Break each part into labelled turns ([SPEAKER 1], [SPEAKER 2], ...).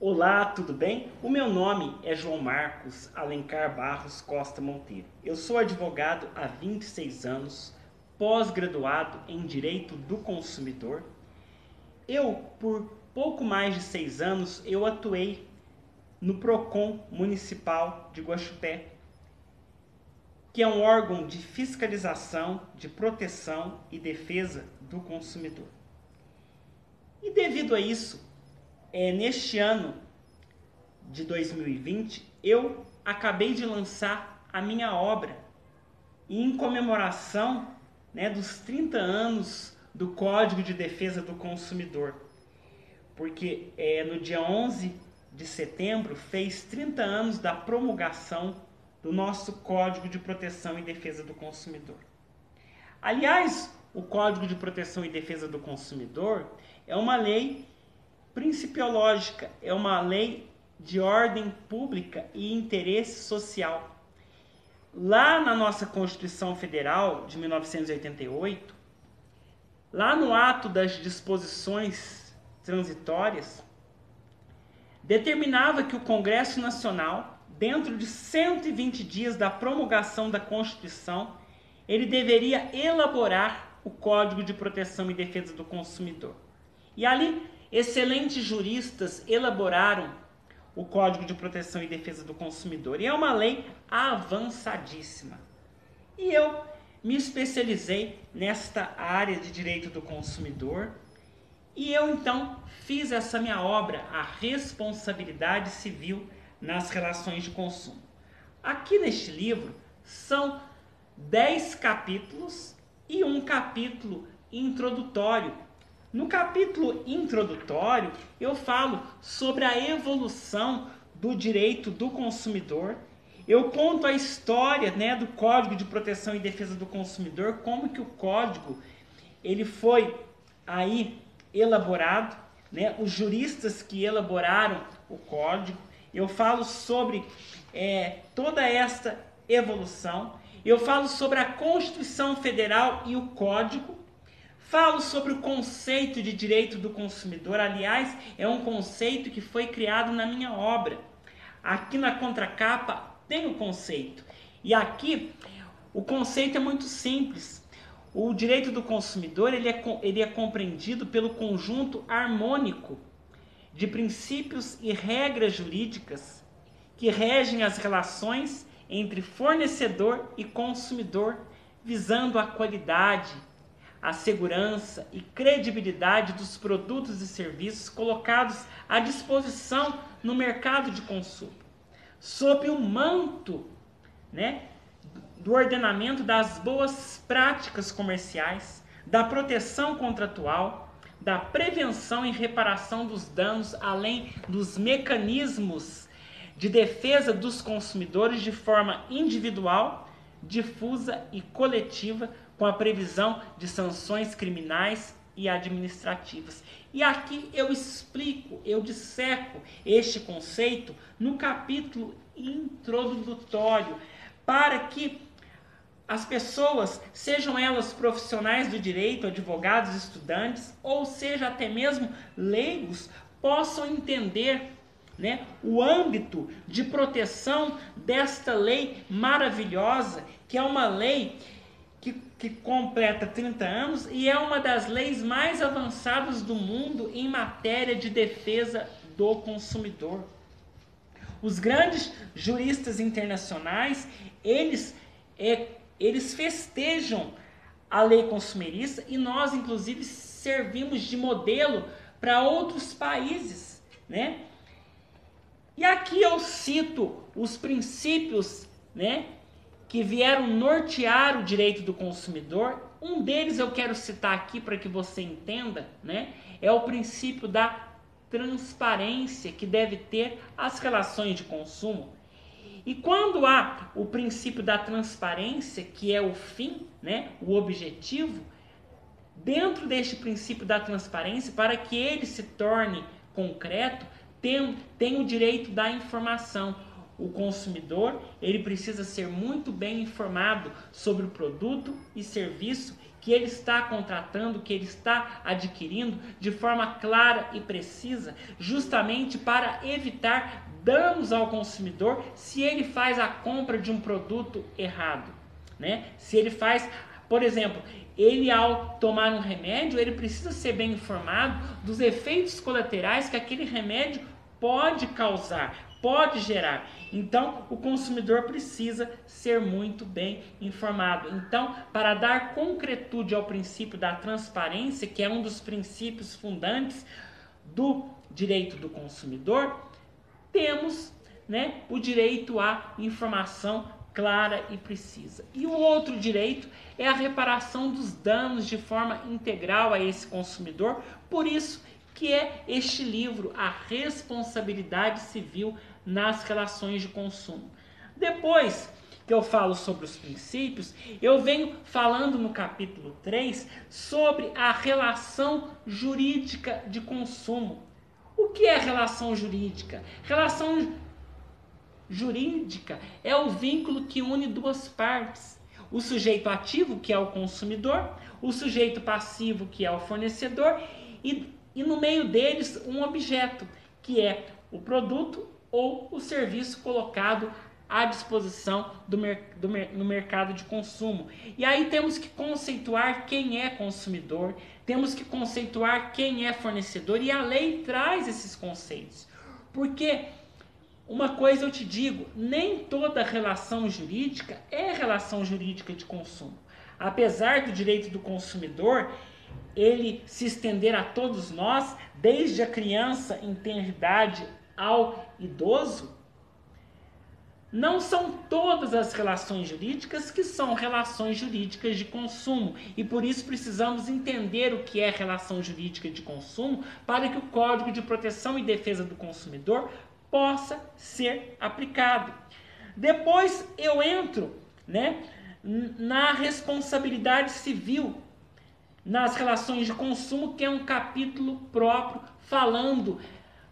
[SPEAKER 1] Olá, tudo bem? O meu nome é João Marcos Alencar Barros Costa Monteiro. Eu sou advogado há 26 anos, pós-graduado em Direito do Consumidor. Por pouco mais de 6 anos, eu atuei no PROCON Municipal de Guaxupé, que é um órgão de fiscalização, de proteção e defesa do consumidor. E devido a isso, neste ano de 2020, eu acabei de lançar a minha obra e em comemoração, dos 30 anos do Código de Defesa do Consumidor, porque no dia 11 de setembro fez 30 anos da promulgação do nosso Código de Proteção e Defesa do Consumidor. Aliás, o Código de Proteção e Defesa do Consumidor é uma lei principiológica, é uma lei de ordem pública e interesse social. Lá na nossa Constituição Federal de 1988, lá no ato das disposições transitórias, determinava que o Congresso Nacional, dentro de 120 dias da promulgação da Constituição, ele deveria elaborar o Código de Proteção e Defesa do Consumidor. E ali, excelentes juristas elaboraram o Código de Proteção e Defesa do Consumidor. E é uma lei avançadíssima. E eu me especializei nesta área de direito do consumidor. E eu, então, fiz essa minha obra, A Responsabilidade Civil nas Relações de Consumo. Aqui neste livro são 10 capítulos e um capítulo introdutório. No capítulo introdutório, eu falo sobre a evolução do direito do consumidor. Eu conto a história, do Código de Proteção e Defesa do Consumidor, como que o código ele foi aí elaborado, os juristas que elaboraram o código. Eu falo sobre toda esta evolução. Eu falo sobre a Constituição Federal e o Código. Falo sobre o conceito de direito do consumidor. Aliás, é um conceito que foi criado na minha obra. Aqui na contracapa tem o conceito. E aqui o conceito é muito simples. O direito do consumidor ele é compreendido pelo conjunto harmônico de princípios e regras jurídicas que regem as relações entre fornecedor e consumidor, visando a qualidade, a segurança e credibilidade dos produtos e serviços colocados à disposição no mercado de consumo, sob o manto, do ordenamento das boas práticas comerciais, da proteção contratual, da prevenção e reparação dos danos, além dos mecanismos de defesa dos consumidores de forma individual, difusa e coletiva, com a previsão de sanções criminais e administrativas. E aqui eu explico, eu disseco este conceito no capítulo introdutório, para que as pessoas, sejam elas profissionais do direito, advogados, estudantes, ou seja até mesmo leigos, possam entender o âmbito de proteção desta lei maravilhosa, que é uma lei que completa 30 anos e é uma das leis mais avançadas do mundo em matéria de defesa do consumidor. Os grandes juristas internacionais, eles festejam a lei consumerista e nós, inclusive, servimos de modelo para outros países, E aqui eu cito os princípios, que vieram nortear o direito do consumidor. Um deles eu quero citar aqui para que você entenda, é o princípio da transparência que deve ter as relações de consumo. E quando há o princípio da transparência, que é o fim, o objetivo, dentro deste princípio da transparência, para que ele se torne concreto, tem o direito da informação. o consumidor ele precisa ser muito bem informado sobre o produto e serviço que ele está contratando, que ele está adquirindo de forma clara e precisa, justamente para evitar danos ao consumidor se ele faz a compra de um produto errado, né? Se ele faz, por exemplo, ele ao tomar um remédio, ele precisa ser bem informado dos efeitos colaterais que aquele remédio pode causar, pode gerar. Então, o consumidor precisa ser muito bem informado. Então, para dar concretude ao princípio da transparência, que é um dos princípios fundantes do direito do consumidor, temos, né, o direito à informação clara e precisa. E o outro direito é a reparação dos danos de forma integral a esse consumidor. Por isso que é este livro, A Responsabilidade Civil nas Relações de Consumo. Depois que eu falo sobre os princípios, eu venho falando no capítulo 3 sobre a relação jurídica de consumo. O que é relação jurídica? Relação jurídica é o vínculo que une duas partes. O sujeito ativo, que é o consumidor, o sujeito passivo, que é o fornecedor, e no meio deles um objeto, que é o produto ou o serviço colocado à disposição no mercado de consumo. E aí temos que conceituar quem é consumidor, temos que conceituar quem é fornecedor, e a lei traz esses conceitos. Porque uma coisa eu te digo, nem toda relação jurídica é relação jurídica de consumo. Apesar do direito do consumidor ele se estender a todos nós, desde a criança em tenra idade ao idoso, não são todas as relações jurídicas que são relações jurídicas de consumo. E por isso precisamos entender o que é relação jurídica de consumo para que o Código de Proteção e Defesa do Consumidor possa ser aplicado. Depois eu entro, né, na responsabilidade civil nas relações de consumo, que é um capítulo próprio falando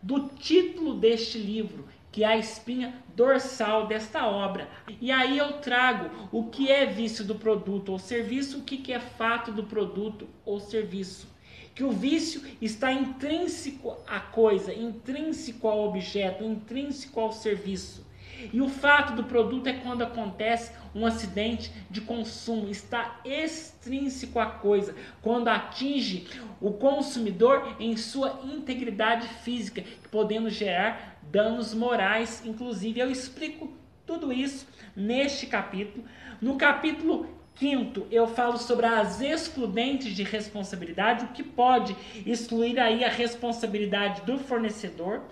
[SPEAKER 1] do título deste livro, que é a espinha dorsal desta obra. E aí eu trago o que é vício do produto ou serviço, o que é fato do produto ou serviço. Que o vício está intrínseco à coisa, intrínseco ao objeto, intrínseco ao serviço. E o fato do produto é quando acontece um acidente de consumo, está extrínseco à coisa, quando atinge o consumidor em sua integridade física, podendo gerar danos morais. Inclusive, eu explico tudo isso neste capítulo. No capítulo 5º, eu falo sobre as excludentes de responsabilidade, o que pode excluir aí a responsabilidade do fornecedor.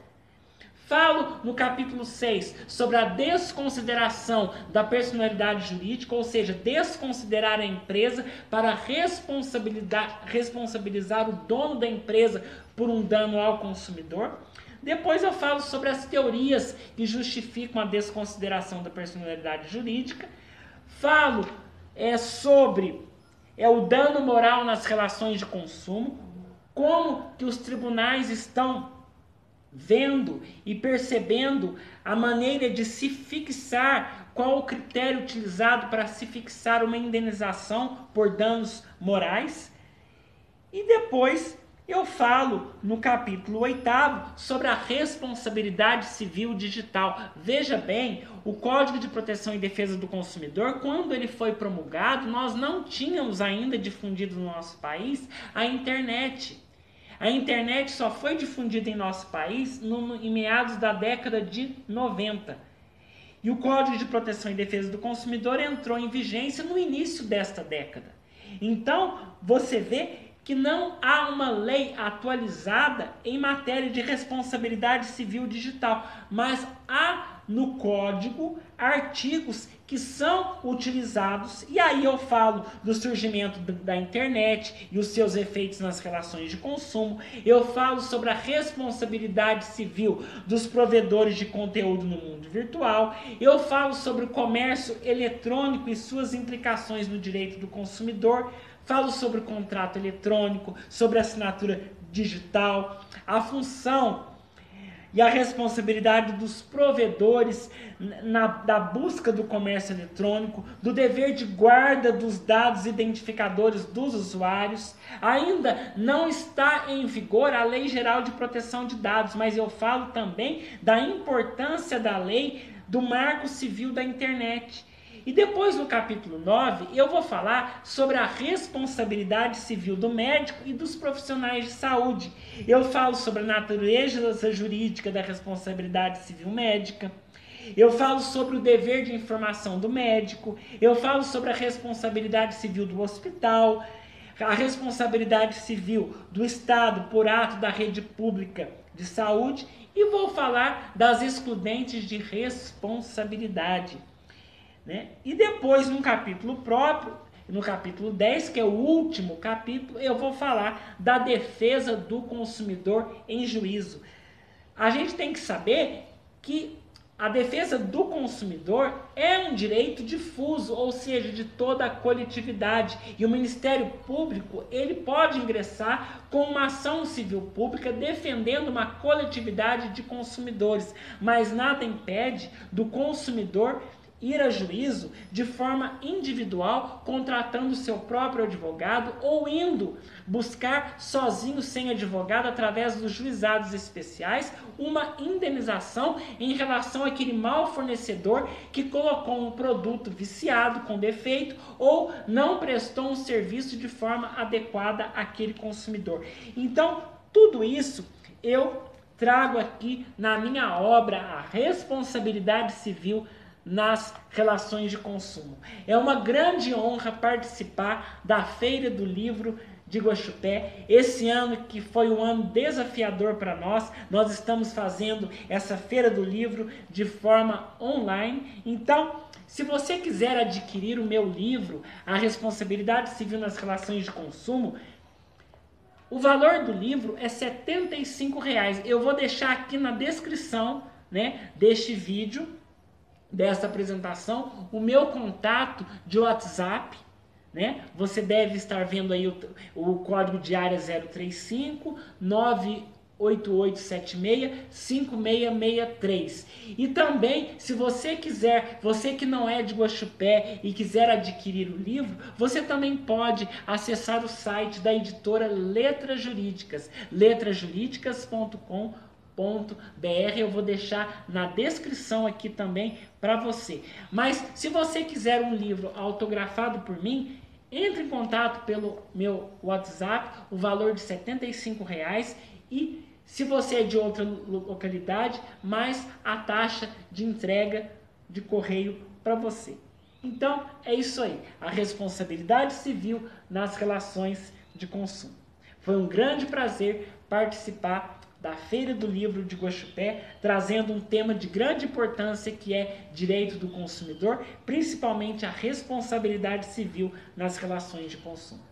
[SPEAKER 1] Falo no capítulo 6 sobre a desconsideração da personalidade jurídica, ou seja, desconsiderar a empresa para responsabilizar o dono da empresa por um dano ao consumidor. Depois eu falo sobre as teorias que justificam a desconsideração da personalidade jurídica. Falo sobre o dano moral nas relações de consumo, como que os tribunais estão vendo e percebendo a maneira de se fixar, qual o critério utilizado para se fixar uma indenização por danos morais. E depois eu falo no capítulo 8º sobre a responsabilidade civil digital. Veja bem, o Código de Proteção e Defesa do Consumidor, quando ele foi promulgado, nós não tínhamos ainda difundido no nosso país a internet. A internet só foi difundida em nosso país em meados da década de 90. E o Código de Proteção e Defesa do Consumidor entrou em vigência no início desta década. Então, você vê que não há uma lei atualizada em matéria de responsabilidade civil digital, mas há no Código artigos que são utilizados, e aí eu falo do surgimento da internet e os seus efeitos nas relações de consumo, eu falo sobre a responsabilidade civil dos provedores de conteúdo no mundo virtual, eu falo sobre o comércio eletrônico e suas implicações no direito do consumidor, falo sobre o contrato eletrônico, sobre a assinatura digital, a função e a responsabilidade dos provedores da busca do comércio eletrônico, do dever de guarda dos dados identificadores dos usuários. Ainda não está em vigor a Lei Geral de Proteção de Dados, mas eu falo também da importância da lei do Marco Civil da Internet. E depois, no capítulo 9, eu vou falar sobre a responsabilidade civil do médico e dos profissionais de saúde. Eu falo sobre a natureza jurídica da responsabilidade civil médica. Eu falo sobre o dever de informação do médico. Eu falo sobre a responsabilidade civil do hospital, a responsabilidade civil do Estado por ato da rede pública de saúde. E vou falar das excludentes de responsabilidade. Né? E depois, num capítulo próprio, no capítulo 10, que é o último capítulo, eu vou falar da defesa do consumidor em juízo. A gente tem que saber que a defesa do consumidor é um direito difuso, ou seja, de toda a coletividade. E o Ministério Público, ele pode ingressar com uma ação civil pública defendendo uma coletividade de consumidores, mas nada impede do consumidor ir a juízo de forma individual, contratando seu próprio advogado ou indo buscar sozinho, sem advogado, através dos juizados especiais, uma indenização em relação àquele mau fornecedor que colocou um produto viciado, com defeito, ou não prestou um serviço de forma adequada àquele consumidor. Então, tudo isso eu trago aqui na minha obra, A Responsabilidade Civil nas Relações de Consumo. É uma grande honra participar da Feira do Livro de Guaxupé. Esse ano que foi um ano desafiador para nós estamos fazendo essa Feira do Livro de forma online. Então, se você quiser adquirir o meu livro, A Responsabilidade Civil nas Relações de Consumo, o valor do livro é R$ 75. Eu vou deixar aqui na descrição, né, deste vídeo, dessa apresentação, o meu contato de WhatsApp, né? Você deve estar vendo aí o código de área 035 98876 5663. E também, se você quiser, você que não é de Guaxupé e quiser adquirir o livro, você também pode acessar o site da editora Letras Jurídicas, letrasjuridicas.com.br. Eu vou deixar na descrição aqui também para você. Mas se você quiser um livro autografado por mim, entre em contato pelo meu WhatsApp, o valor de R$ 75, e se você é de outra localidade, mais a taxa de entrega de correio para você. Então é isso aí, a responsabilidade civil nas relações de consumo. Foi um grande prazer participar da Feira do Livro de Guaxupé, trazendo um tema de grande importância que é direito do consumidor, principalmente a responsabilidade civil nas relações de consumo.